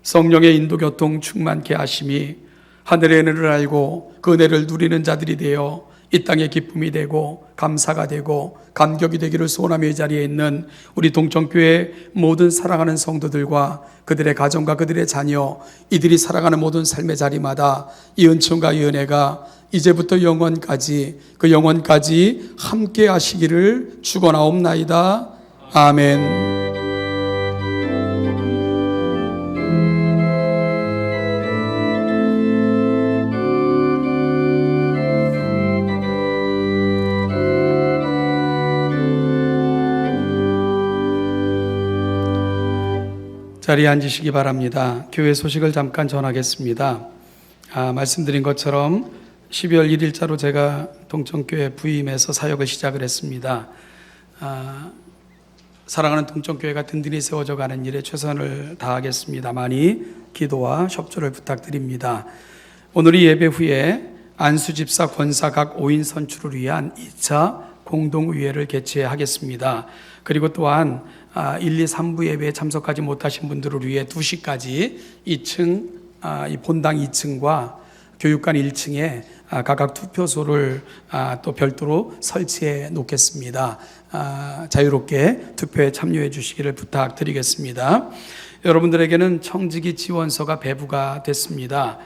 성령의 인도교통 충만케 하심이 하늘의 은혜를 알고 그 은혜를 누리는 자들이 되어 이 땅의 기쁨이 되고 감사가 되고 감격이 되기를 소원하며 이 자리에 있는 우리 동천교회 모든 사랑하는 성도들과 그들의 가정과 그들의 자녀 이들이 살아가는 모든 삶의 자리마다 이 은총과 이 은혜가 이제부터 영원까지 그 영원까지 함께 하시기를 축원하옵나이다. 아멘. 자리에 앉으시기 바랍니다. 교회 소식을 잠깐 전하겠습니다. 말씀드린 것처럼 12월 1일자로 제가 동천교회 부임해서 사역을 시작을 했습니다. 사랑하는 동천교회가 든든히 세워져 가는 일에 최선을 다하겠습니다. 많이 기도와 협조를 부탁드립니다. 오늘 이 예배 후에 안수집사 권사 각 5인 선출을 위한 2차 공동의회를 개최하겠습니다. 그리고 또한 1, 2, 3부 예배에 참석하지 못하신 분들을 위해 2시까지 2층, 이 본당 2층과 교육관 1층에 각각 투표소를 또 별도로 설치해 놓겠습니다. 자유롭게 투표에 참여해 주시기를 부탁드리겠습니다. 여러분들에게는 청지기 지원서가 배부가 됐습니다.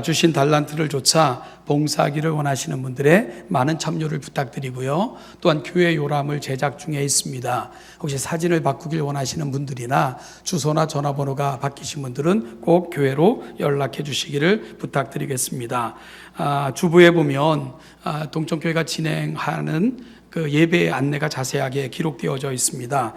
주신 달란트를 조차 봉사하기를 원하시는 분들의 많은 참여를 부탁드리고요. 또한 교회 요람을 제작 중에 있습니다. 혹시 사진을 바꾸길 원하시는 분들이나 주소나 전화번호가 바뀌신 분들은 꼭 교회로 연락해 주시기를 부탁드리겠습니다. 주부에 보면 동천교회가 진행하는 그 예배의 안내가 자세하게 기록되어져 있습니다.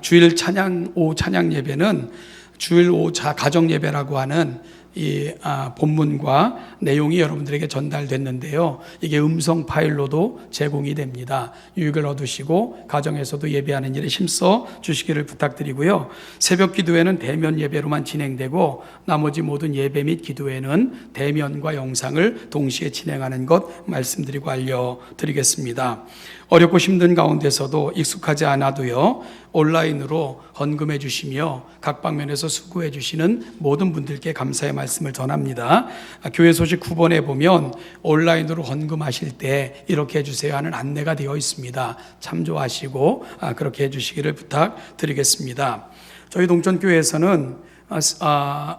주일 찬양, 오후 찬양 예배는 주일 오후 가정 예배라고 하는 이 본문과 내용이 여러분들에게 전달됐는데요. 이게 음성 파일로도 제공이 됩니다. 유익을 얻으시고 가정에서도 예배하는 일에 힘써 주시기를 부탁드리고요. 새벽 기도회는 대면 예배로만 진행되고 나머지 모든 예배 및 기도회는 대면과 영상을 동시에 진행하는 것 말씀드리고 알려드리겠습니다. 어렵고 힘든 가운데서도 익숙하지 않아도요, 온라인으로 헌금해 주시며 각 방면에서 수고해 주시는 모든 분들께 감사의 말씀을 전합니다. 교회 소식 9번에 보면 온라인으로 헌금하실 때 이렇게 해주세요 하는 안내가 되어 있습니다. 참조하시고 그렇게 해주시기를 부탁드리겠습니다. 저희 동천교회에서는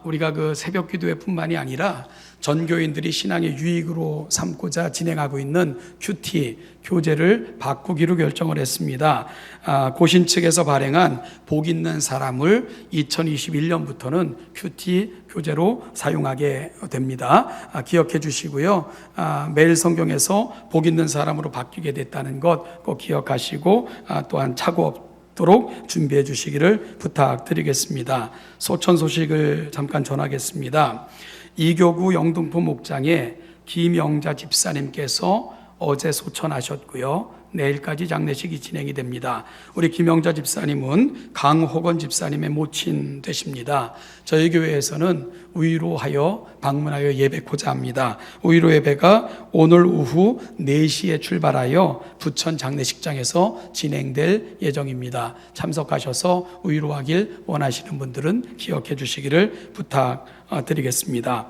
우리가 그 새벽 기도회뿐만이 아니라 전교인들이 신앙의 유익으로 삼고자 진행하고 있는 큐티 교재를 바꾸기로 결정을 했습니다. 고신 측에서 발행한 복 있는 사람을 2021년부터는 큐티 교재로 사용하게 됩니다. 기억해 주시고요. 매일 성경에서 복 있는 사람으로 바뀌게 됐다는 것 꼭 기억하시고 또한 착오 없도록 준비해 주시기를 부탁드리겠습니다. 소천 소식을 잠깐 전하겠습니다. 이교구 영등포 목장에 김영자 집사님께서 어제 소천하셨고요. 내일까지 장례식이 진행이 됩니다. 우리 김영자 집사님은 강호건 집사님의 모친 되십니다. 저희 교회에서는 우이로하여 방문하여 예배코자 합니다. 우이로 예배가 오늘 오후 4시에 출발하여 부천 장례식장에서 진행될 예정입니다. 참석하셔서 우이로하길 원하시는 분들은 기억해 주시기를 부탁드리겠습니다.